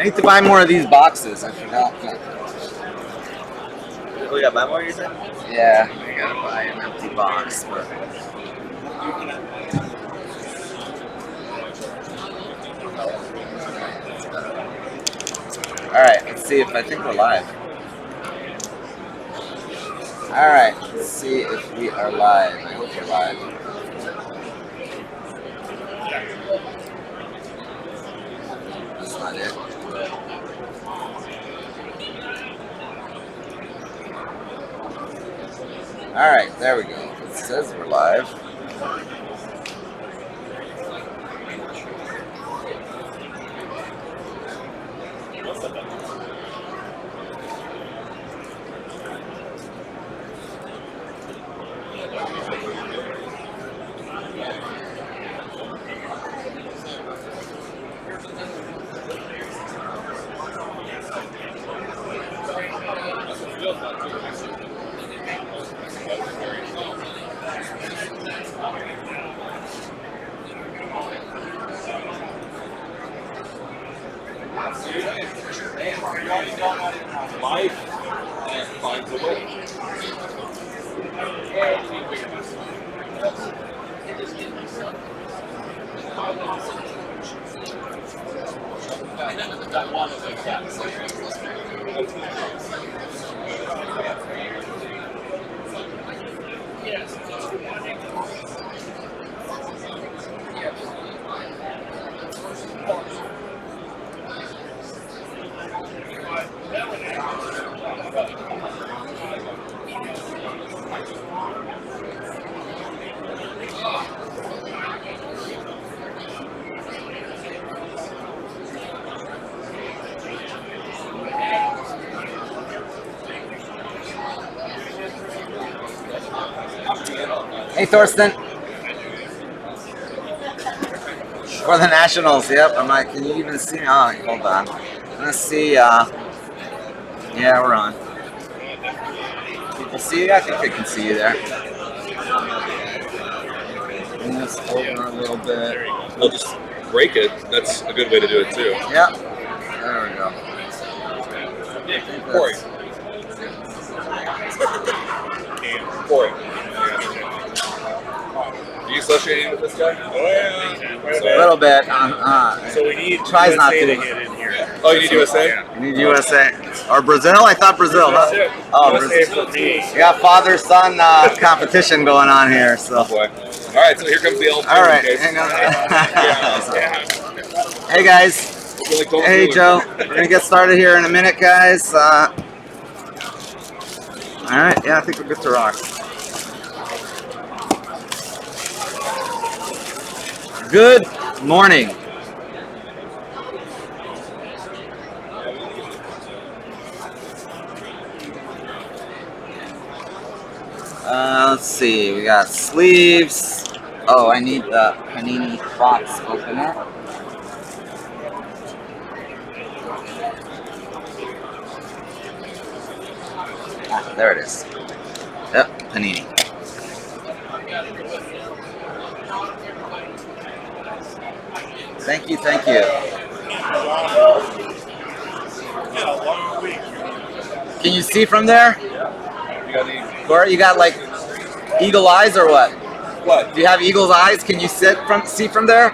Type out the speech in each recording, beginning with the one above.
I need to buy more of these boxes. I forgot. We gotta buy more, you said? Yeah, I gotta buy an empty box, but. Alright, let's see if I think we're live. Alright, let's see if we are live. I hope we're live. That's not it. Alright, there we go. It says we're live. Life and finds a way. Hey, Thorsten. For the Nationals, yep. I'm like, can you even see me? Oh, hold on. Let's see. Yeah, we're on. People see you? I think they can see you there. And let's over a little bit. We'll just break it. That's a good way to do it too. Yep. There we go. Corey. Corey. Are you associating with this guy? Oh yeah, A little bit. So we need tries not USA to get in here. Oh, you need USA? You need USA or Brazil? I thought Brazil. Huh? Oh, USA Brazil. for me. We got father-son competition going on here. So. Oh boy. All right, so here comes the old. All right. Case. Hang on. Yeah. Hey guys. Really cool. Hey Joe. We're gonna get started here in a minute, guys. All right. Yeah, I think we're good to rock. Good morning. Let's see. We got sleeves. Oh, I need the Panini box opener. Ah, there it is. Yep, Panini. Thank you, thank you. Yeah, a long week. Can you see from there? You got the Corey, you got like eagle eyes or what? what? Do you have eagle's eyes? Can you see from there?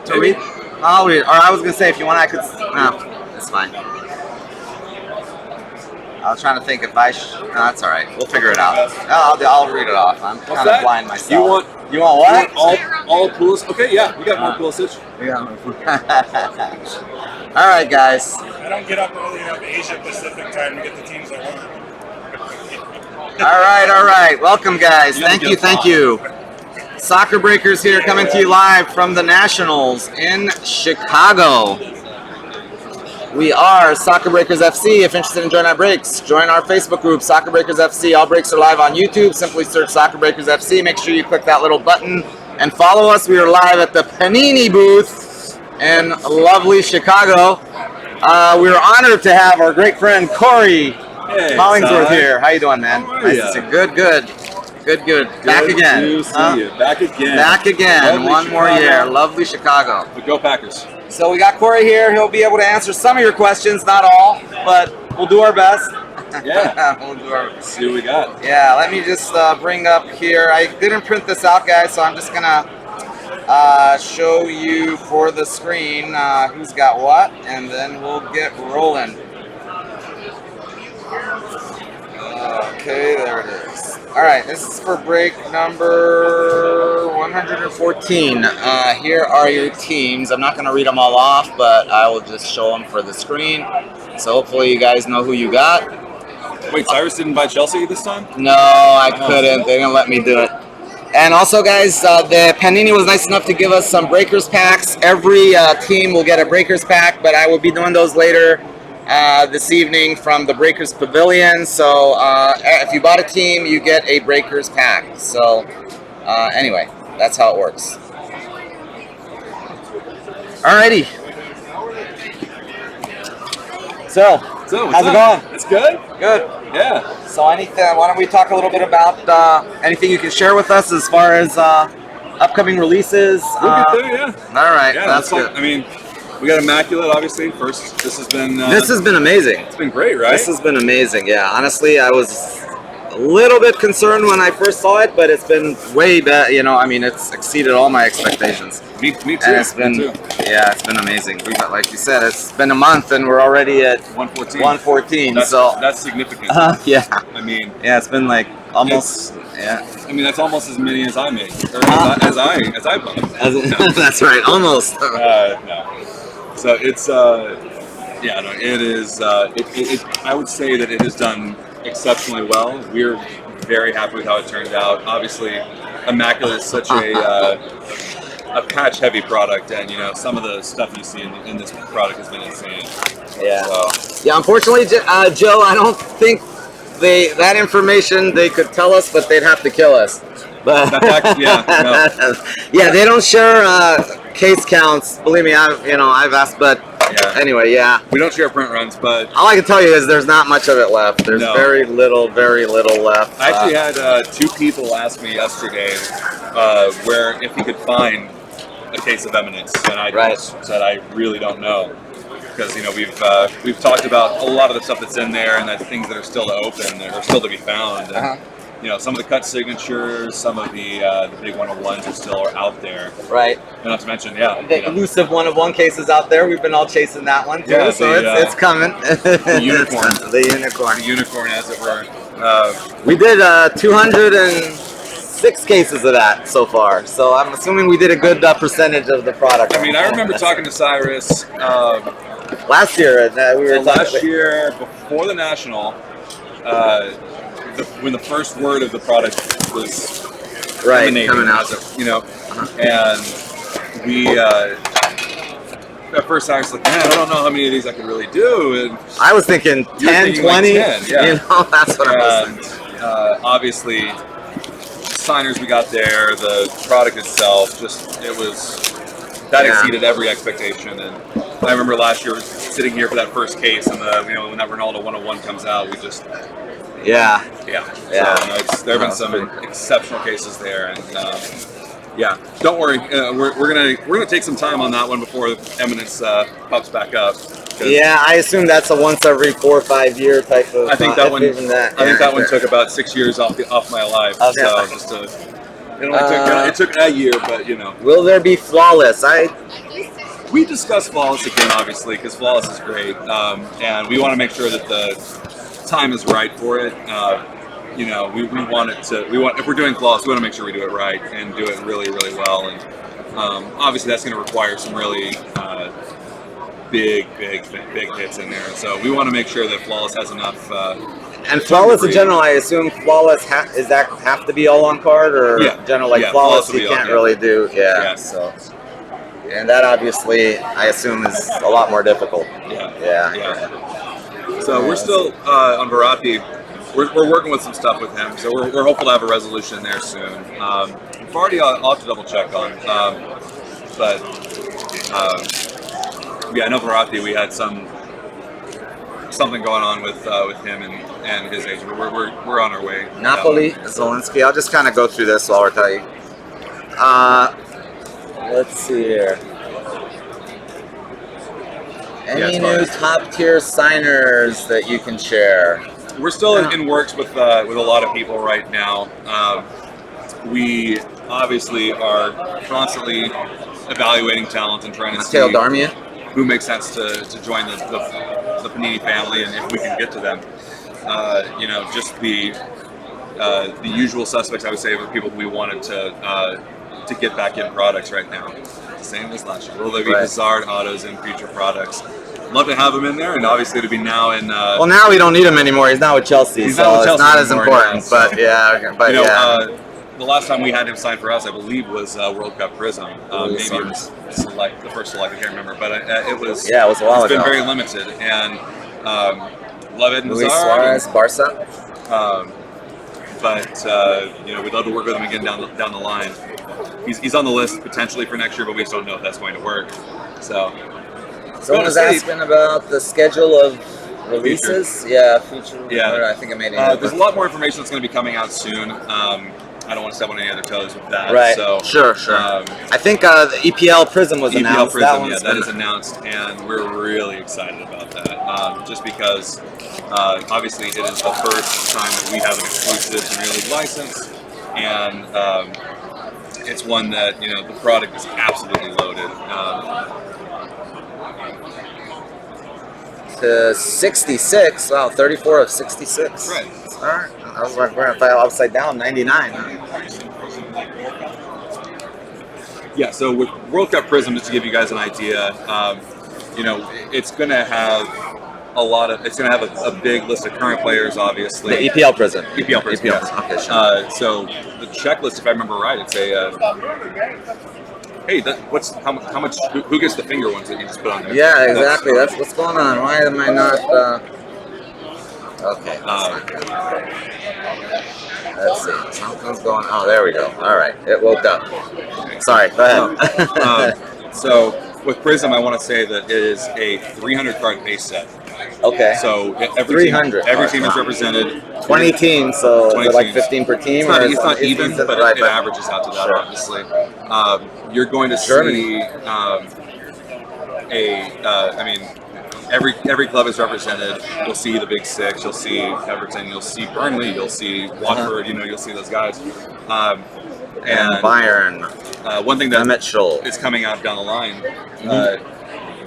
To read? I'll read. Or I was gonna say if you want I could. No, it's fine. I was trying to think if I. No, that's all right. We'll figure it out. I'll read it off. I'm kind of blind myself. You want what? all Pulisic? Okay, yeah, we got more Pulisic. All right, guys. I don't get up early enough Asia Pacific time to get the teams I want. All right. Welcome, guys. Thank you. Soccer Breakers here, coming to you live from the Nationals in Chicago. We are Soccer Breakers FC. If interested in joining our breaks, join our Facebook group, Soccer Breakers FC. All breaks are live on YouTube. Simply search Soccer Breakers FC. Make sure you click that little button and follow us. We are live at the Panini booth in lovely Chicago. We are honored to have our great friend Corey Hollingsworth here. How you doing, man? Nice to see you. Good. Good, good. Back Good again. to see Huh? you. Back again. Back again. Lovely One more Chicago. year. Lovely Chicago. But go Packers. So we got Corey here. He'll be able to answer some of your questions, not all, but we'll do our best. Yeah. We'll do our Let's see what we got. Yeah, let me just bring up here. I didn't print this out, guys, so I'm just gonna show you for the screen who's got what, and then we'll get rolling. Okay, there it is. All right, this is for break number 114. Here are your teams. I'm not going to read them all off, but I will just show them for the screen. So hopefully you guys know who you got. Wait, Cyrus didn't buy Chelsea this time? No, I couldn't. They didn't let me do it. And also, guys, the Panini was nice enough to give us some Breakers packs. Every team will get a Breakers pack, but I will be doing those later this evening from the Breakers Pavilion. So if you bought a team, you get a Breakers pack. So anyway, that's how it works. Alrighty. So how's it going? It's good. Good. Yeah. So anything? Why don't we talk a little bit about anything you can share with us as far as upcoming releases? We'll get there, yeah. All right, Yeah, that's all, good. I mean, we got Immaculate, obviously. First, this has been amazing. It's been great, right? This has been amazing. Yeah, honestly, I was a little bit concerned when I first saw it, but it's been way better. You know, I mean, it's exceeded all my expectations. Me too. And it's been, yeah, it's been amazing. Like you said, it's been a month, and we're already at 114. 114. That's, so that's significant. yeah. I mean, yeah, it's been like almost. Yeah. I mean, that's almost as many as I made, or as I bought. That's right, almost. No. So it's yeah, no, it is. I would say that it has done exceptionally well. We're very happy with how it turned out. Obviously, Immaculate is such a patch-heavy product, and you know some of the stuff you see in this product has been insane. Yeah. So. Yeah. Unfortunately, Joe, I don't think that information they could tell us, but they'd have to kill us. But yeah, they don't share case counts. Believe me, I've asked, but anyway, yeah. We don't share print runs, but all I can tell you is there's not much of it left. There's very little left. I actually had 2 people ask me yesterday where if he could find a case of Eminence, and I just said I really don't know. Because we've talked about a lot of the stuff that's in there, and the things that are still to open, that are still to be found. And, some of the cut signatures, some of the big 101s are still out there. Right. And not to mention, the elusive 101 cases out there. We've been all chasing that one too. Yeah, so it's coming. The unicorn. The unicorn. The unicorn, as it were. We did 206 cases of that so far. So I'm assuming we did a good percentage of the product. I mean, I remember talking to Cyrus. Last year, we were last year before the National, when the first word of the product was coming out, and we at first I was like, man, I don't know how many of these I could really do, and I was thinking 10, 20. Like 10, that's what I was thinking. Obviously, signers we got there, the product itself, exceeded every expectation. And I remember last year sitting here for that first case, and when that Ronaldo 101 comes out, we just So, there have been some exceptional cases there, and don't worry, we're gonna take some time on that one before Eminence pops back up. Yeah, I assume that's a once every 4 or 5 year type of. I think that one. I think that one took about 6 years off my life. So it took a year, but Will there be Flawless? We discussed Flawless again, obviously, because Flawless is great, and we want to make sure that the time is right for it. We want it to. If we're doing Flawless, we want to make sure we do it right and do it really, really well. And obviously, that's going to require some really big hits in there. So we want to make sure that Flawless has enough. And Flawless in general, I assume Flawless does that have to be all on card, or general Flawless you can't really do. So. And that obviously, I assume, is a lot more difficult. So we're still on Verratti. We're working with some stuff with him, so we're hopeful to have a resolution there soon. Verratti, I'll have to double check on, but I know Verratti. We had something going on with him and his age. We're on our way. Napoli, Zelensky. I'll just kind of go through this while we're talking. Let's see here. Any new top tier signers that you can share? We're still in works with a lot of people right now. We obviously are constantly evaluating talent and trying to see who makes sense to join the Panini family, and if we can get to them. You know, just the usual suspects, I would say, are people we wanted to get back in products right now. Same as last year. Will there be Hazard autos in future products? Love to have him in there, and obviously to be now in. Well, now we don't need him anymore. He's now with Chelsea, so it's not as important. Now, but yeah, but you know, the last time we had him sign for us, I believe, was World Cup Prizm. Maybe it was the first select. I can't remember, but it was. Yeah, it was a while ago. It's been very limited, and love it. Luis Suarez, Barca. But you know, we'd love to work with him again down the line. He's on the list potentially for next year, but we just don't know if that's going to work. So. Someone was asking about the schedule of releases. Future. Yeah, I think I made it. There's a lot more information that's going to be coming out soon. I don't want to step on any other toes with that. Right. So, sure. I think the EPL Prizm was announced. That is announced, and we're really excited about that. Just because, obviously, it is the first time that we have an exclusive Premier League license, and it's one that, you know, the product is absolutely loaded. To 66. Wow, 34 of 66. Right. All right. I was like, we're gonna file upside down, 99. Yeah. So with World Cup Prizm, just to give you guys an idea, you know, it's gonna have it's gonna have a big list of current players, obviously. The EPL Prizm. EPL Prizm. Yes. Okay, sure. So the checklist, if I remember right, it's a. Hey, how much? Who gets the finger ones that you just put on there? Yeah, exactly. That's what's going on. Why am I not? Okay. Let's see. Something's going. Oh, there we go. All right, it woke up. Sorry. Go ahead. So with Prizm, I want to say that it is a 300 card base set. Okay. So every 300. Every team is represented. 20 teams, so 20 like 15 per team. It's not even, but it averages out to that, obviously. You're going to see I mean, every club is represented. You'll see the Big Six. You'll see Everton. You'll see Burnley. You'll see Watford. You know, you'll see those guys. And Bayern. One thing that is coming out down the line.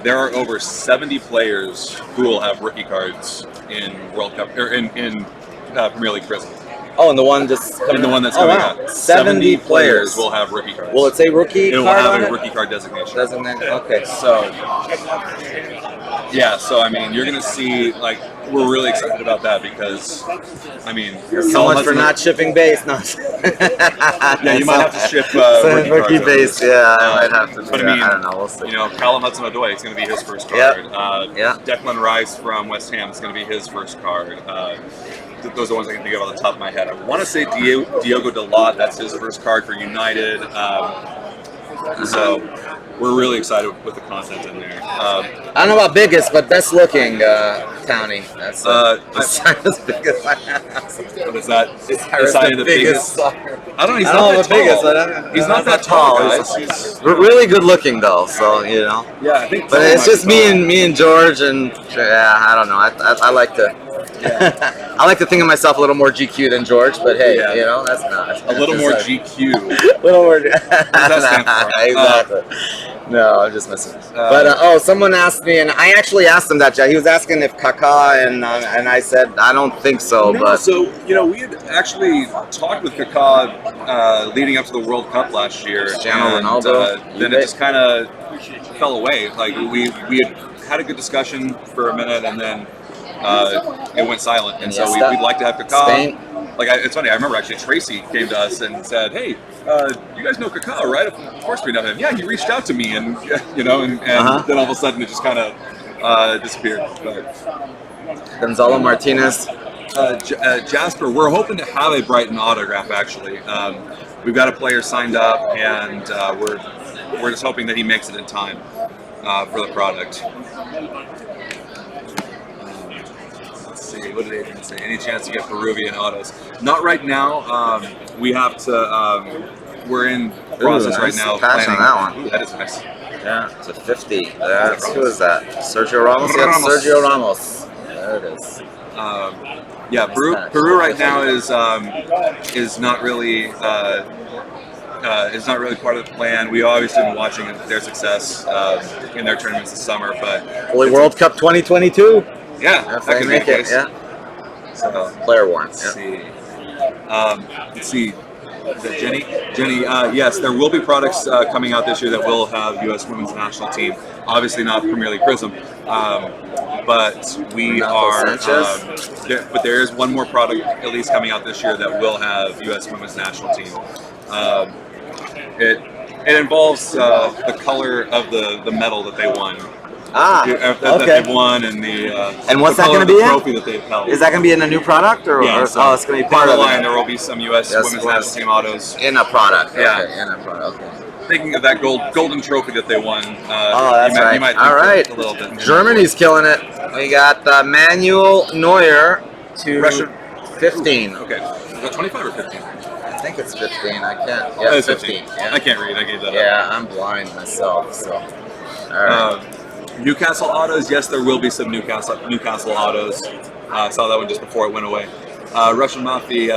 There are over 70 players who will have rookie cards in World Cup or in Premier League Prizm. Oh, and the one that's coming out. 70 players will have rookie cards. Will it say rookie? It will have a rookie card designation. Okay. So, yeah. So I mean, you're gonna see, like, we're really excited about that because, I mean, so much for not shipping base. No. Yeah, you might have to ship rookie base. Yeah, I might have to. But I mean, I don't know. We'll see. You know, Callum Hudson-Odoi, it's going to be his first card. Declan Rice from West Ham is going to be his first card. Those are the ones I can think of on the top of my head. I want to say Diogo Dalot, that's his first card for United. So we're really excited with the content in there. I don't know about biggest, but best looking Townie. That's the biggest. What is that? It's the biggest. I don't know. He's not that tall. He's not that tall, guys. He's really good looking though, so you know. Yeah, I think. But it's just me and George, and I don't know. I like to. Yeah. I like to think of myself a little more GQ than George, but hey, you know, that's not a little more GQ. A little more. Exactly. No, I'm just messing. But someone asked me, and I actually asked him that. He was asking if Kaká, and I said I don't think so. No, but so you know, we had actually talked with Kaká leading up to the World Cup last year, and Ronaldo, then it just kind of fell away. Like we had a good discussion for a minute, and then it went silent. And so we'd like to have Kaká. Spain. Like, it's funny, I remember actually Tracy came to us and said, hey, you guys know Kaká, right? Of course we know him. Yeah, he reached out to me, and you know, and then all of a sudden it just kind of disappeared. But Gonzalo Martinez. Jasper, we're hoping to have a Brighton autograph, actually. We've got a player signed up, and we're just hoping that he makes it in time for the product. Let's see. see. What did Adrian say? Any chance to get Peruvian autos? Not right now. We have to. We're in process right nice now. patch on Planning. that one. Ooh, that is nice. Yeah, it's a 50. Who is that? Sergio Ramos? Yep, Ramos. Sergio Ramos. There it is. Yeah, Peru right now is not really part of the plan. We obviously been watching their success in their tournaments this summer, but Holy World Cup 2022. yeah, If that they could make be the it, case. yeah. So Player warrants. let's see. Let's see. Is that Jenny? Jenny, yes, there will be products coming out this year that will have U.S. Women's National Team. Obviously not Premier League Prizm, but we are. But there is one more product at least coming out this year that will have U.S. Women's National Team. It involves the color of the medal that they won. That they've won and and what's the that going to be trophy that they've held. Is that going to be in a new product or? Yeah, Oh, it's going to be part down of the line. it. There will be some U.S. Women's National Team autos In a product. Yeah. Okay, in a product. Okay. Thinking of that golden trophy that they won. Oh, that's right. You might All right. a little bit. Germany's killing it. We got Manuel Neuer to Russia. 15. Okay. 25 or 15? I think it's 15. I can't. Oh, Yeah, it's 15. Yeah. I can't read. I gave that up. Yeah, I'm blind myself. So. All right. Newcastle autos. Yes, there will be some Newcastle autos. I saw that one just before it went away. Russian Mafia.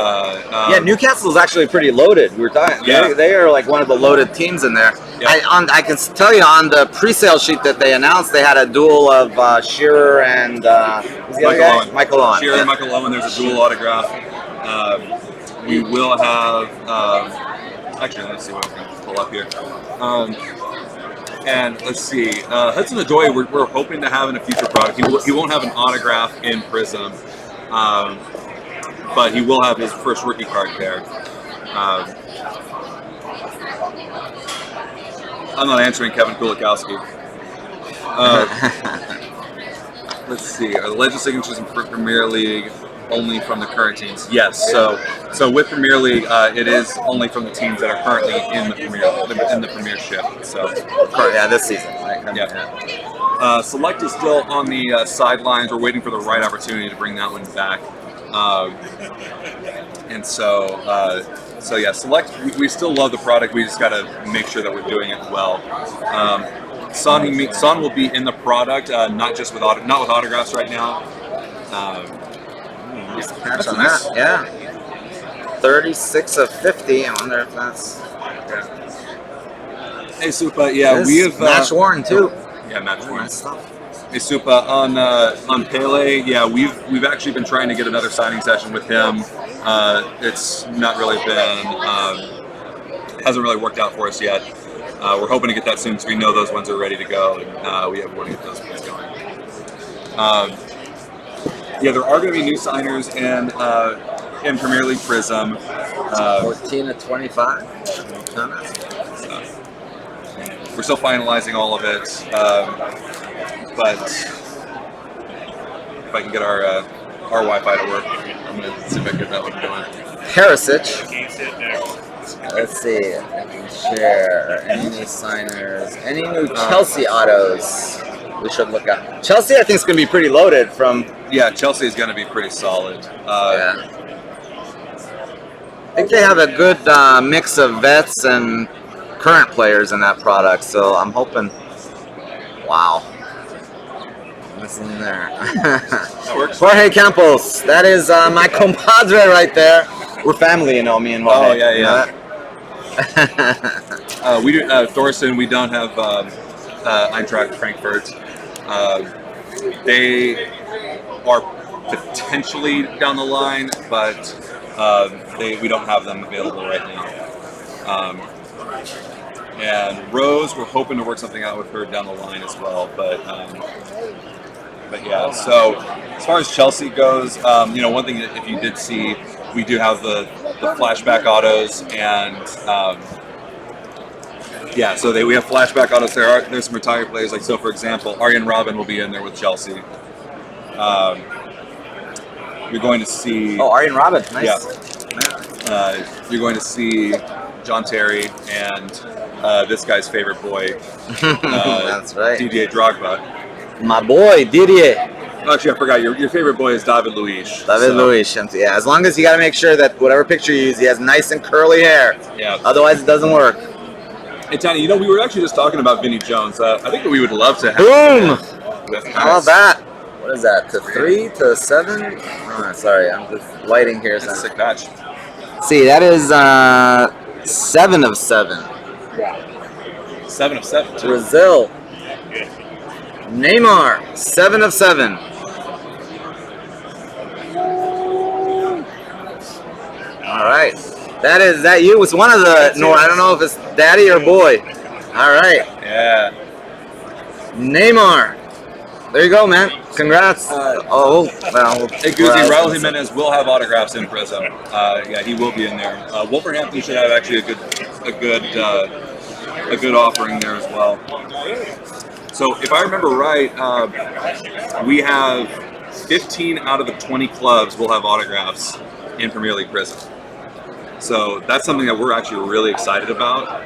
Yeah, Newcastle is actually pretty loaded. We were talking. Yeah. They are like one of the loaded teams in there. Yeah. I can tell you on the pre-sale sheet that they announced they had a duel of Shearer and Michael Owen. Shearer and Michael Owen. There's a dual autograph. We will have. Actually, let's see what we can pull up here. And let's see, Hudson Odoi, we're hoping to have in a future product. He won't have an autograph in Prizm, but he will have his first rookie card there. I'm not answering Kevin Kulikowski. Let's see, are the legend signatures in Premier League only from the current teams? Yes. So with Premier League, it is only from the teams that are currently in the Premiership. So yeah, this season. Right? Yeah. Select is still on the sidelines. We're waiting for the right opportunity to bring that one back. And so yeah, Select. We still love the product. We just got to make sure that we're doing it well. Son will be in the product, not just with not with autographs right now. Patch on that, yeah. 36 of 50. I wonder if that's. Yeah. Hey Supa, yeah, we have match worn too. Yeah, match worn. Nice stuff. Hey Supa, on Pele, yeah, we've actually been trying to get another signing session with him. It's not really been hasn't really worked out for us yet. We're hoping to get that soon, so we know those ones are ready to go, and we have want to get those ones going. Yeah, there are going to be new signers in Premier League Prizm. 14 to 25. We're still finalizing all of it, but if I can get our Wi-Fi to work, I'm going to see if I can get that one going. Perisic. Let's see. I can share any new signers, any new Chelsea autos. We should look at Chelsea. I think is going to be pretty loaded from. Yeah, Chelsea is going to be pretty solid. Yeah. I think they have a good mix of vets and current players in that product, so I'm hoping. Wow. What's in there? That works. Jorge Campos. That is my compadre right there. We're family, you know, me and Jorge. Oh, yeah, yeah. We do, Thorsten, we don't have Eintracht Frankfurt. They are potentially down the line, but we don't have them available right now. And Rose, we're hoping to work something out with her down the line as well. But yeah, so as far as Chelsea goes, one thing that if you did see, we do have the flashback autos, and yeah, so we have flashback autos. There's some retired players, like so for example, Arjen Robben will be in there with Chelsea. You're going to see. Oh, Arjen Robben, nice. Yeah. You're going to see John Terry and this guy's favorite boy. That's right. Didier Drogba. My boy Didier. Actually, I forgot. Your favorite boy is David Luiz. David Luiz. Yeah, as long as you got to make sure that whatever picture you use, he has nice and curly hair. Yeah. Otherwise, it doesn't work. Hey, Tiny, we were actually just talking about Vinny Jones. I think that we would love to have Boom! How about that? What is that? To 3 to 7? Oh, sorry, I'm just lighting here. That's a sick patch. See, that is 7 of 7. 7 of 7. Too. Brazil. Neymar, 7 of 7. All right. Is that you? It's one of the, no, I don't know if it's daddy or boy. All right. Yeah. Neymar. There you go, man. Congrats. Well. Hey, Guzzi, Raul Jimenez will have autographs in Prizm. Yeah, he will be in there. Wolverhampton should have actually a good offering there as well. So if I remember right, we have 15 out of the 20 clubs will have autographs in Premier League Prizm. So that's something that we're actually really excited about.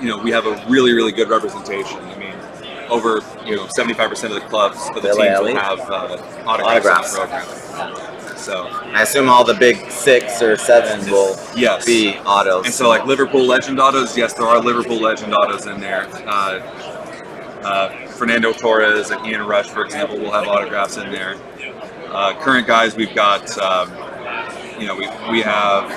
We have a really, really good representation. I mean, over 75% of the clubs of the teams will have autographs in the program. So I assume all the big 6 or 7 will be autos. And so like Liverpool Legend autos, yes, there are Liverpool Legend autos in there. Fernando Torres and Ian Rush, for example, will have autographs in there. Current guys, we've got, we have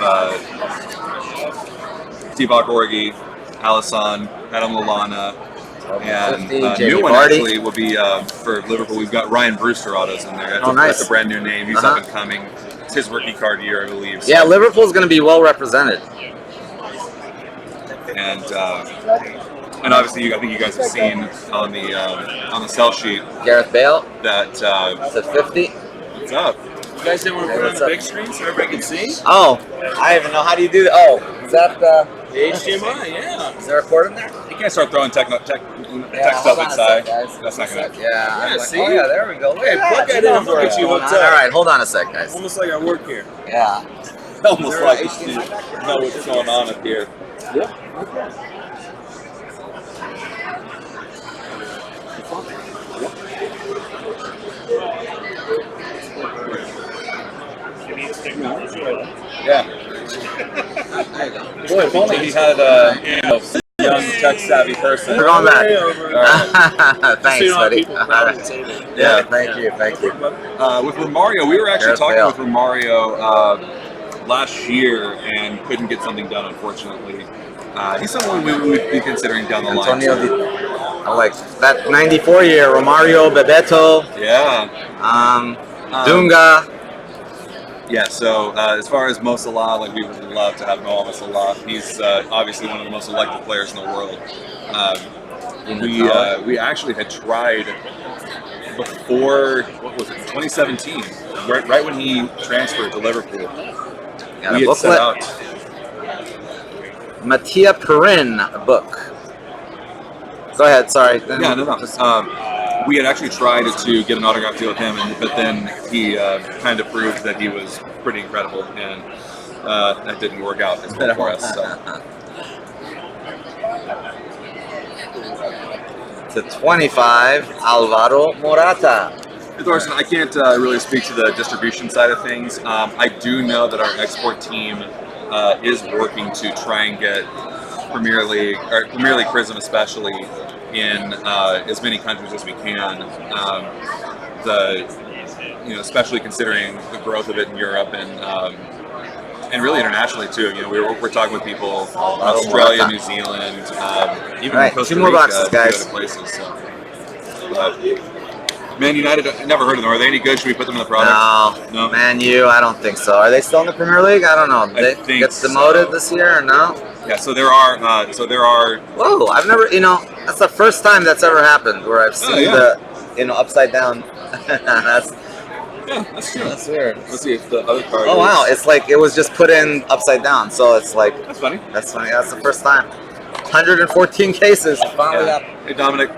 Divock Origi, Alisson, Adam Lallana, and new one actually will be for Liverpool. We've got Ryan Brewster autos in there. That's a brand new name. He's up and coming. It's his rookie card year, I believe. So. Yeah, Liverpool's going to be well represented. And obviously, I think you guys have seen on the sell sheet Gareth Bale. That it's a 50. What's up? You guys didn't want to put it on the big screen so everybody can see? Oh, I even know how do you do that. Oh, is that the HDMI? Yeah. Is there a port in there? You can't start throwing tech stuff inside. That's not gonna. Yeah. See? Oh, yeah, there we go. Hey, plug that in. Look at you hooked up. All right, hold on a sec, guys. Almost like I work here. Yeah. Almost like you know what's going on up here. Yeah. Okay. Yeah. Boy, if only he had a young tech-savvy person. We're going back. Thanks, buddy. Yeah, thank you. With Romario, we were actually talking with Romario last year and couldn't get something done, unfortunately. He's someone we would be considering down the line. I like that 94 year Romario, Bebeto. Yeah. Dunga. Yeah, so as far as Mo Salah, like we would love to have Mo Salah. He's obviously one of the most elected players in the world. We actually had tried before, what was it, 2017, right when he transferred to Liverpool. We had set out. Mattia Perin, a book. Go ahead, sorry. Yeah, no. We had actually tried to get an autograph deal with him, but then he kind of proved that he was pretty incredible, and that didn't work out as well for us. So. To 25, Alvaro Morata. Thorsten, I can't really speak to the distribution side of things. I do know that our export team is working to try and get Premier League Prizm especially in as many countries as we can. Especially considering the growth of it in Europe and really internationally too. We're talking with people in Australia, New Zealand, even Costa Rica, 2 more boxes, guys. Other places. So. Man United, I never heard of them. Are they any good? Should we put them in the product? No. Man U, I don't think so. Are they still in the Premier League? I don't know. They get demoted this year or no? Yeah, so there are. Whoa! I've never. That's the first time that's ever happened where I've seen the, upside down. That's true. That's weird. Let's see if the other card. Oh wow! It's like it was just put in upside down, so it's like. That's funny. That's funny. That's the first time. 114 cases. Finally up. Hey Dominic.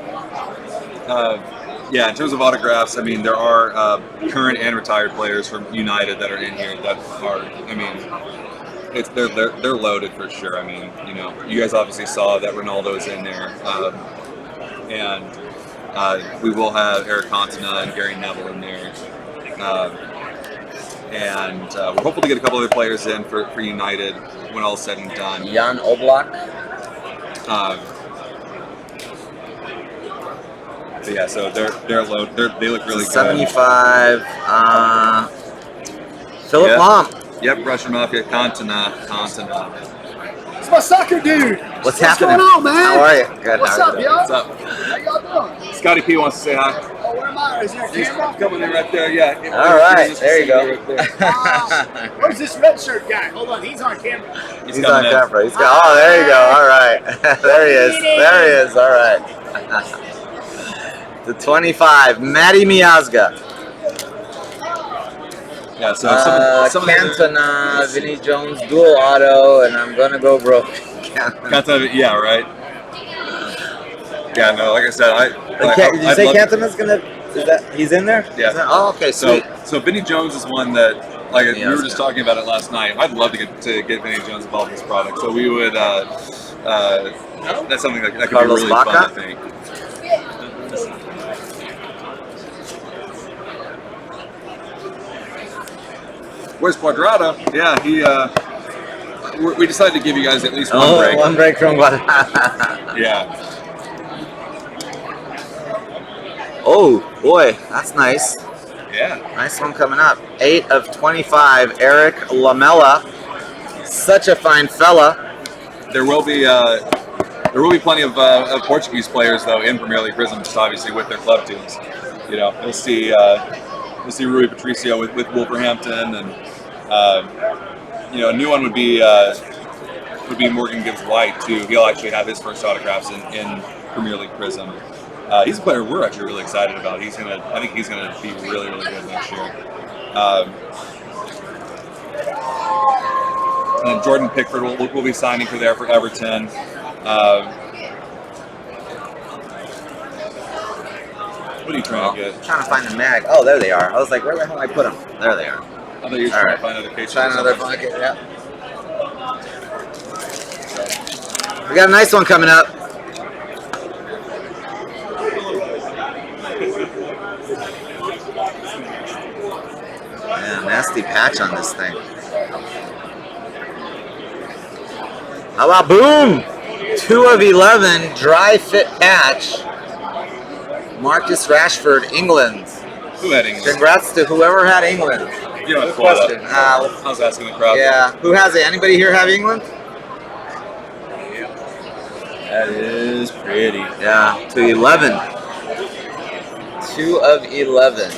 In terms of autographs, I mean there are current and retired players from United that are in here that are. I mean. They're loaded for sure. I mean, you guys obviously saw that Ronaldo's in there, and We will have Eric Cantona and Gary Neville in there. And we're hopeful to get a couple other players in for United when all's said and done. Jan Oblak. But yeah, so they're low. They look really good. 75. Philip Yep. Lahm. Yep, Russian Mafia, Cantona. It's my soccer dude. What's happening? going on, man? How are you? Good. What's how up, are you y'all? What's up? How y'all doing? Scotty P wants to say hi. Oh, where am I? Is there a He's camera? coming in right there. Yeah. All right, there you go. Where's this red shirt guy? Hold on, he's on camera. He's on camera. He's got. Oh, there you go. All right, there he is. There he is. All right. The 25, Matty Miazga. Yeah. So some of the Cantona, Vinny Jones, dual auto, and I'm gonna go broke. Cantona, yeah, right. Yeah, no, like I said, Did you say Cantona's gonna? Is that he's in there? Yeah. Oh, okay. Sweet. So Vinny Jones is one that, like we were Miazga. just talking about it last night. I'd love to get Vinny Jones involved in this product. So we would. That's something that could Carlos be really Baca? fun, I think. Where's Quadrado? Yeah, he. We decided to give you guys at least one break. One break from Guadalajara. Yeah. Oh boy, that's nice. Yeah. Nice one coming up. 8 of 25, Eric Lamela. Such a fine fella. There will be plenty of Portuguese players though in Premier League Prizm, just obviously with their club teams. You know, we'll see Rui Patricio with Wolverhampton, and a new one would be Morgan Gibbs White too. He'll actually have his first autographs in Premier League Prizm. He's a player we're actually really excited about. I think he's gonna be really, really good next year. And Jordan Pickford will be signing for Everton. What are you trying to get? I'm trying to find the mag. Oh, there they are. I was like, where the hell did I put them? There they are. I thought you were trying to find another case. Find another bucket. Yeah. We got a nice one coming up. Yeah, nasty patch on this thing. How about boom? 2 of 11, dry fit patch. Marcus Rashford, England. Who had England? Congrats to whoever had England. You know, Good question. I was asking the crowd. Yeah. Who has it? Anybody here have England? That is pretty. Yeah. 2 11. 2 of 11.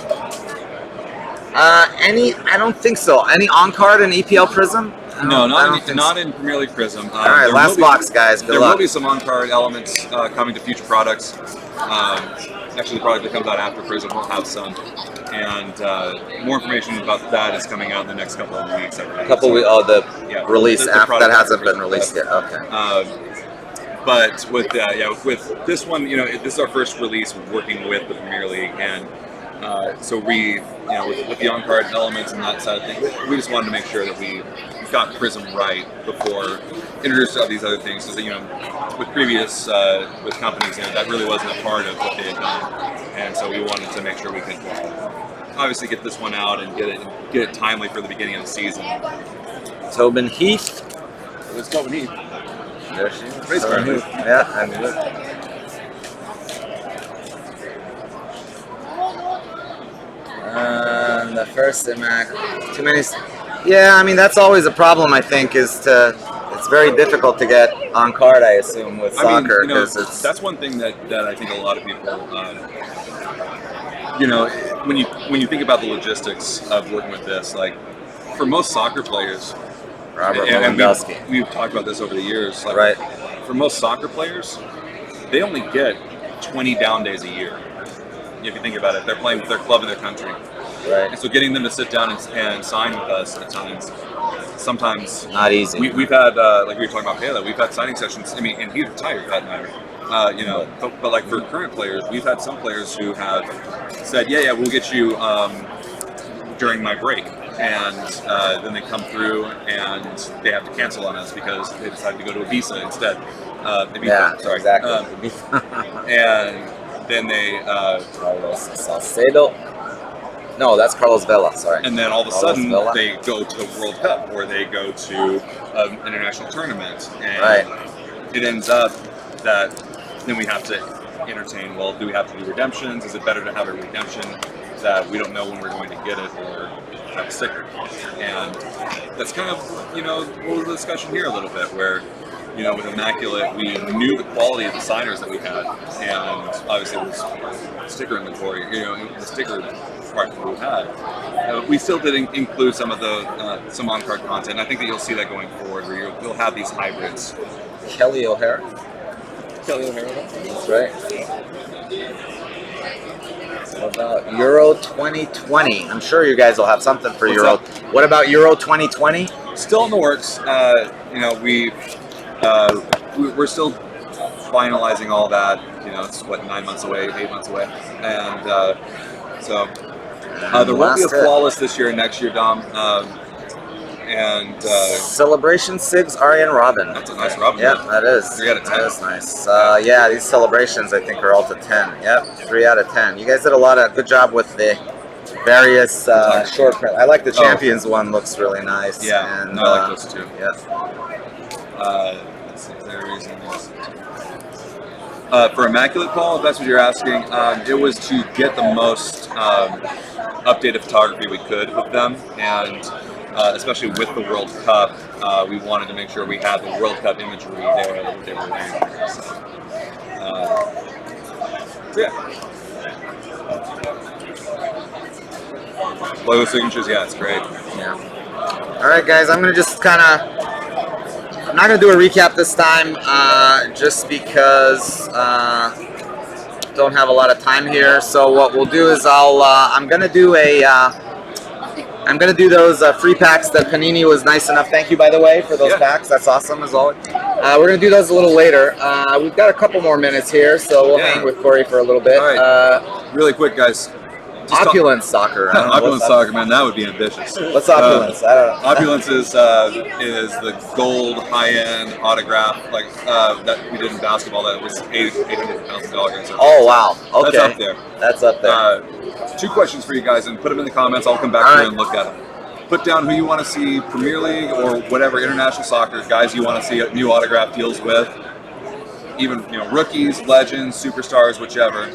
I don't think so. Any on card in EPL Prizm? No, not in Premier League Prizm. All right, last box, guys. Good luck. luck. There will be some on-card elements coming to future products. Actually, the product that comes out after Prizm will have some, and more information about that is coming out in the next couple of weeks. Release after that hasn't been released yet. Okay. But with this one, this is our first release working with the Premier League, and so we, with the on-card elements and that side of things, we just wanted to make sure that we got Prizm right before introducing all these other things. Because with previous with companies, that really wasn't a part of what they had done, and so we wanted to make sure we could obviously get this one out and get it timely for the beginning of the season. Tobin Heath. It was Tobin Heath. There she is. Race car. Yeah, I knew it. The first IMAC, too many. Yeah, I mean that's always a problem. I think it's very difficult to get on card. I assume with soccer because that's one thing that I think a lot of people, when you think about the logistics of working with this, like for most soccer players, Robert and Lewandowski. we've talked about this over the years. Like, right. For most soccer players, they only get 20 down days a year. If you think about it, they're playing with their club in their country. Right. And so getting them to sit down and sign with us at times, sometimes not easy. We've had like we were talking about Pele, we've had signing sessions. I mean, and he's retired for that matter. But like for current players, we've had some players who have said, yeah, we'll get you during my break, and then they come through and they have to cancel on us because they decided to go to Ibiza instead. Exactly. and then they Carlos Salcedo. No, that's Carlos Vela. Sorry. and then all of a Carlos sudden Vela. they go to the World Cup or they go to an international tournament, and Right. it ends up that then we have to entertain. Well, do we have to do redemptions? Is it better to have a redemption that we don't know when we're going to get it, or have a sticker? And that's kind of what was the discussion here a little bit, where with Immaculate we knew the quality of the signers that we had, and obviously it was sticker inventory. The sticker part that we had. We still did include some of the some on-card content. I think that you'll see that going forward, where you'll have these hybrids. Kelly O'Hara. That's right. What about Euro 2020? I'm sure you guys will have something for What's Euro. up? What about Euro 2020? Still in the works. We're still finalizing all that. It's 9 months away, 8 months away, and so there won't be a flawless this year and next year, Dom. Celebration Sigs, Arya, and Robin. That's a nice Robin. Yep, that is. 3 out of 10. That is nice. Yeah, these celebrations I think are all to 10. Yep, 3 out of 10. You guys did a lot of good job with the various short print. I like the Champions one. Looks really nice. Yeah, and, I like those too. Yeah. Let's see, is there a reason? For Immaculate, Paul, if that's what you're asking, it was to get the most updated photography we could with them, and especially with the World Cup, we wanted to make sure we had the World Cup imagery there that they were wearing. So yeah. Logo signatures, yeah, it's great. Yeah. All right, guys, I'm gonna just kind of. I'm not gonna do a recap this time, just because don't have a lot of time here. So what we'll do is I'm gonna do those free packs that Panini was nice enough. Thank you, by the way, for those packs. That's awesome as always. We're gonna do those a little later. We've got a couple more minutes here, so we'll hang with Corey for a little bit. All right. Really quick, guys. Opulence soccer. Opulence soccer, man, that would be ambitious. What's opulence? I don't know. Opulence is the gold high-end autograph that we did in basketball. That was $800,000. Oh wow! Okay, that's up there. That's up there. 2 questions for you guys, and put them in the comments. I'll come back here and look at them. Put down who you want to see Premier League or whatever international soccer guys you want to see new autograph deals with. Even rookies, legends, superstars, whichever.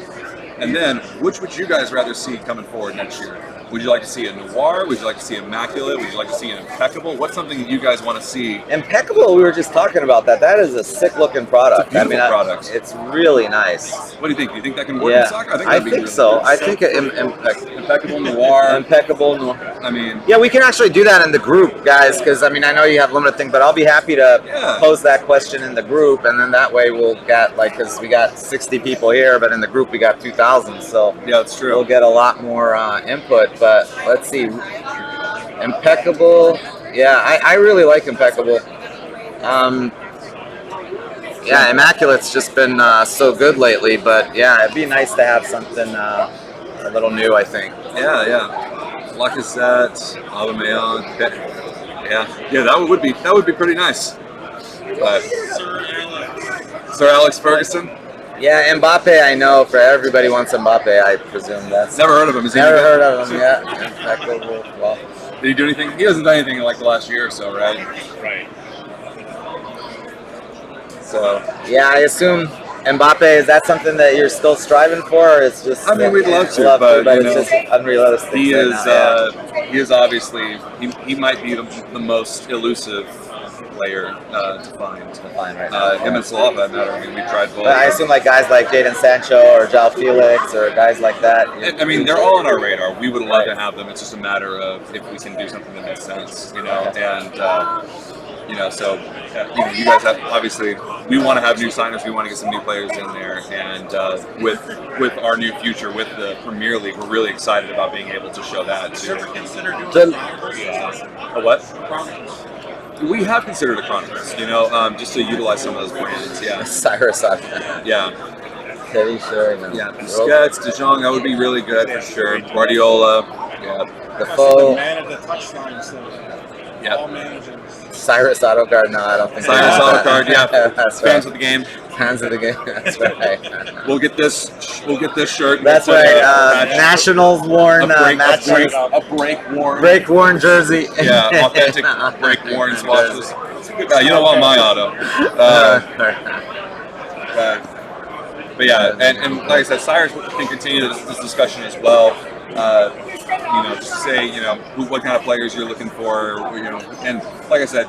And then, which would you guys rather see coming forward next year? Would you like to see a Noir? Would you like to see Immaculate? Would you like to see an Impeccable? What's something that you guys want to see? Impeccable, we were just talking about that. That is a sick-looking product. It's a beautiful product. It's really nice. What do you think? Do you think that can work in soccer? I think so. I think Impeccable Noir. Impeccable Noir. I mean, yeah, we can actually do that in the group, guys, because I know you have limited thing, but I'll be happy to pose that question in the group, and then that way we'll get because we got 60 people here, but in the group we got 2,000, so yeah, that's true. We'll get a lot more input. But let's see, Impeccable. Yeah, I really like Impeccable. Yeah, Immaculate's just been so good lately, but yeah, it'd be nice to have something a little new, I think. Yeah. Lacazette, Aubameyang. Yeah, that would be pretty nice. Sir Alex Ferguson. Yeah, Mbappe, I know. For everybody wants Mbappe, I presume that's. Never heard of him. Never heard of him. Yeah. Impeccable. Well, did he do anything? He hasn't done anything in like the last year or so, right? Right. So yeah, I assume Mbappe, is that something that you're still striving for, or it's just? I mean, we'd love to, but it's just unrealistic. He is obviously he might be the most elusive player to find right now. Him and Salah, for that matter. I mean, we tried both. But I assume like guys like Jadon Sancho or João Felix or guys like that. I mean, they're all on our radar. We would love to have them. It's just a matter of if we can do something that makes sense, and. So you guys have obviously we want to have new signers. We want to get some new players in there, and with our new future with the Premier League, we're really excited about being able to show that too. A what? We have considered a Chronicles, just to utilize some of those brands. Yeah. Cyrus. Yeah. Pretty sure. Yeah. Busquets, De Jong, that would be really good for sure. Guardiola. Yeah. The foe. Man of the touchline, so yeah. all managers. Cyrus auto card? No, I don't think. Cyrus so. auto card, yeah. That's Fans right. of the game. Fans of the game. That's right. We'll get this shirt. That's We'll put right. a patch- Nationals worn match shirts. a break worn. Break worn jersey. Yeah, authentic break worn swatches. You don't want my auto. But yeah, and like I said, Cyrus can continue this discussion as well. Just to say, what kind of players you're looking for, and like I said,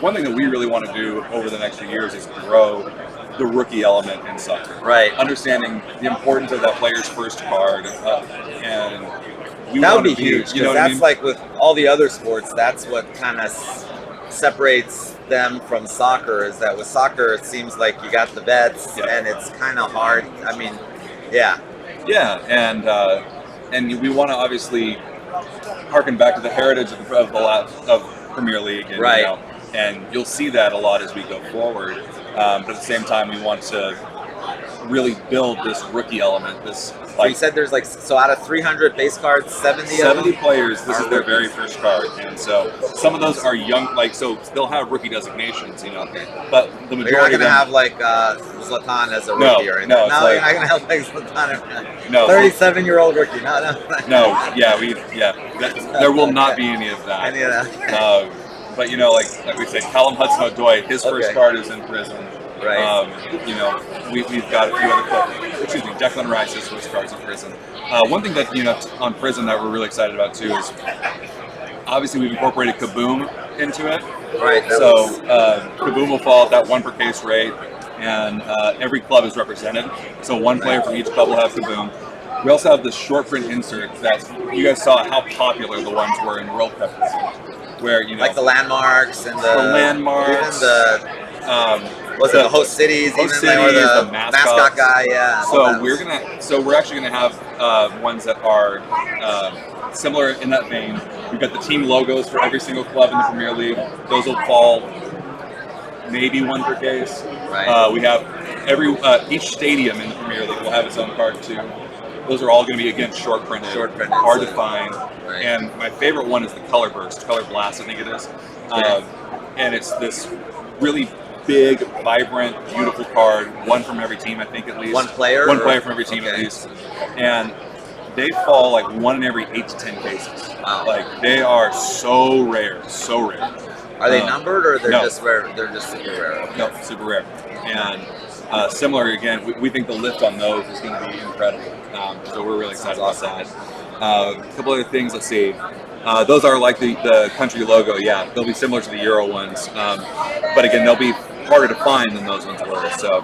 one thing that we really want to do over the next few years is grow the rookie element in soccer. Right. Understanding the importance of that player's first card, and that would be huge, You know because what I that's mean? like with all the other sports, that's what kind of separates them from soccer, is that with soccer it seems like you got the vets, and it's kind of hard. I mean, yeah, and we want to obviously harken back to the heritage of Premier League, and, right. And you'll see that a lot as we go forward. But at the same time, we want to really build this rookie element. So you said there's out of 300 base cards, 70 players, this is their rookies. very first card. And so some of those are young, so they'll have rookie designations, but the majority you're not going to of them, have Zlatan as a rookie or anything. No, you're not going to have Zlatan. No, 37-year-old rookie. No. There will not be any of that. Any of that. But like we said, Callum Hudson-Odoi, his first card is in Prizm. Right. We've got a few other players. Excuse me, Declan Rice, his first card's in Prizm. One thing that on Prizm that we're really excited about too is obviously we've incorporated Kaboom into it. Right. Kaboom will fall at that 1 per case rate, and every club is represented. So one player from each club will have Kaboom. We also have the short print insert that you guys saw how popular the ones were in World Cup, where like the landmarks and the landmarks, even the host cities, or the mascot guy, yeah. So we're actually gonna have ones that are similar in that vein. We've got the team logos for every single club in the Premier League. Those will fall maybe 1 per case. Right. We have each stadium in the Premier League will have its own card too. Those are all going to be, again, short printed, hard to find. Right. And my favorite one is the Color Blast, I think it is. And it's this really big, vibrant, beautiful card. One from every team, I think, at least. One player from every team, at least. And they fall like 1 in every 8 to 10 cases. Wow. Like, they are so rare, so rare. Are they numbered, or they're no. just rare? They're just super rare. Okay. No, super rare. And similar, again, we think the lift on those is going to be incredible. So we're really excited about that. A couple other things, let's see. Those are like the country logo, yeah. They'll be similar to the Euro ones. But again, they'll be harder to find than those ones were. So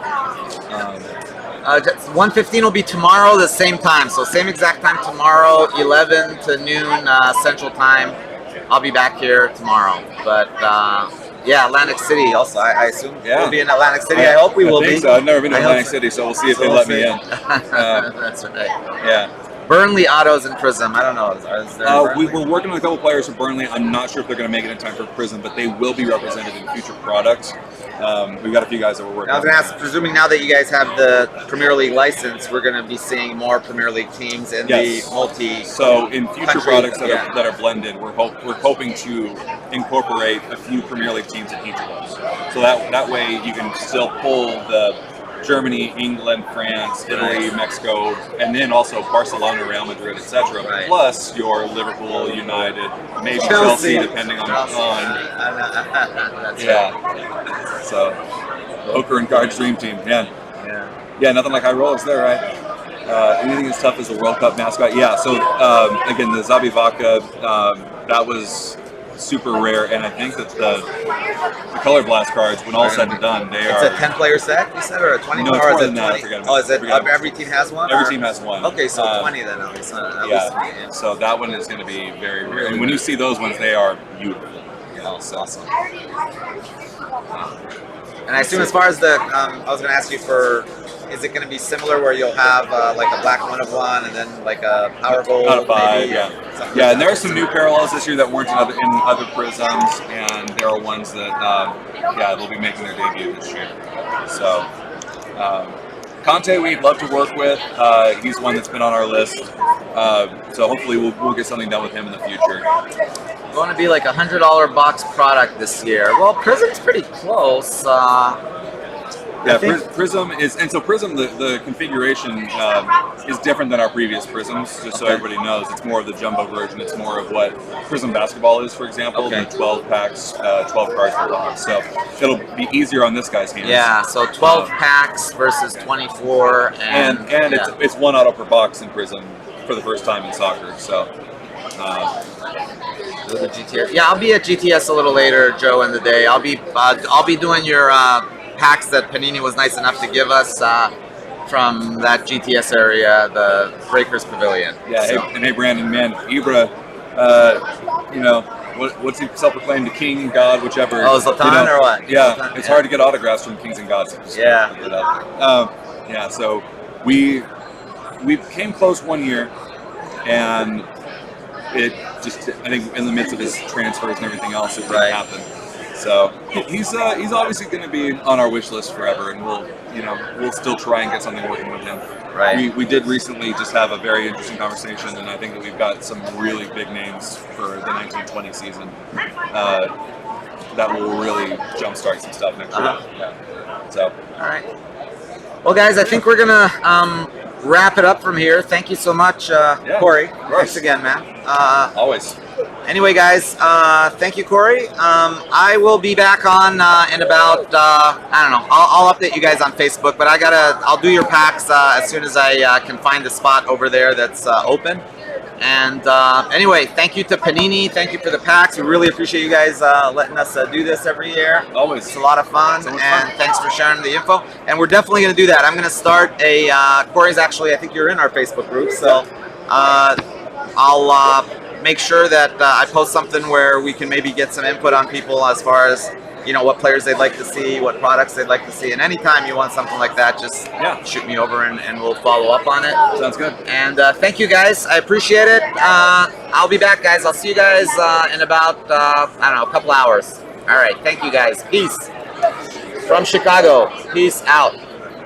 1:15 will be tomorrow, the same time. So same exact time tomorrow, 11 to noon Central Time. I'll be back here tomorrow. But yeah, Atlantic City also. I assume we'll be in Atlantic City. I hope we will be. So. I've never been to Atlantic City, so we'll see if they let me in. That's right. Yeah. Burnley autos and Prizm. I don't know. Is there we're working with a couple players from Burnley. I'm not sure if they're going to make it in time for Prizm, but they will be represented in future products. We've got a few guys that we're working on. I was going to ask, presuming now that you guys have the Premier League license, we're going to be seeing more Premier League teams in the multi. So in future products that are blended, we're hoping to incorporate a few Premier League teams in each of those. So that way you can still pull the Germany, England, France, Italy, Mexico, and then also Barcelona, Real Madrid, etc. Right. Plus your Liverpool, United, maybe Chelsea depending on. Yeah. So, poker and cards dream team, man. Yeah, nothing like high rollers there, right? Anything as tough as a World Cup mascot. Yeah. So again, the Zabi Vaca, that was super rare, and I think that the Color Blast cards, when all said and done, It's a 10-player set, you said, or a 20? No, it's or more is than it that. 20? I forget Oh, is it forget every team has one? Every team has one. Okay, so 20 then at least. At least 20, yeah. So that one is going to be very rare. And when you see those ones, they are beautiful. Yeah, it's awesome. And I assume as far as the, I was going to ask you for, is it going to be similar where you'll have like a black 1 of 1 and then like a power gold? Out of 5, maybe, yeah. Yeah, and there are some new parallels this year that weren't in other Prizms, and there are ones that, they'll be making their debut this year. So, Conte, we'd love to work with. He's one that's been on our list. So hopefully we'll get something done with him in the future. going to be like $100 box product this year. Well, Prizm's pretty close. Yeah, Prizm is, and so Prizm, the configuration is different than our previous Prizms, just so everybody knows. It's more of the jumbo version. It's more of what Prizm basketball is, for example, the 12 packs, 12 cards per box. So it'll be easier on this guy's hands. Yeah, so 12 packs versus 24. And it's one auto per box in Prizm for the first time in soccer. So. The GTS. Yeah, I'll be at GTS a little later, Joe, in the day. I'll be doing your packs that Panini was nice enough to give us from that GTS area, the Breakers Pavilion. Yeah, so. Hey Brandon, man, Ibra, you know, what's he self-proclaimed, the king, god, whichever. Oh, Zlatan or what? Yeah, Zlatan, it's hard to get autographs from kings and gods. Yeah, so we came close one year, and it just, I think in the midst of his transfers and everything else, it didn't happen. So he's obviously going to be on our wish list forever, and we'll still try and get something working with him. Right. We did recently just have a very interesting conversation, and I think that we've got some really big names for the 1920 season that will really jumpstart some stuff next year. Yeah. So. All right. Well, guys, I think we're gonna wrap it up from here. Thank you so much, Corey. Thanks again, man. Always. Anyway, guys, thank you, Corey. I will be back on in about, I don't know, I'll update you guys on Facebook, but I'll do your packs as soon as I can find a spot over there that's open. And anyway, thank you to Panini. Thank you for the packs. We really appreciate you guys letting us do this every year. Always. It's a lot of fun, thanks for sharing the info. And we're definitely going to do that. I'm going to start a, Corey's actually, I think you're in our Facebook group, so I'll make sure that I post something where we can maybe get some input on people as far as, you know, what players they'd like to see, what products they'd like to see. And anytime you want something like that, just shoot me over and we'll follow up on it. Sounds good. And thank you, guys. I appreciate it. I'll be back, guys. I'll see you guys in about, I don't know, a couple hours. All right. Thank you, guys. Peace. From Chicago. Peace out.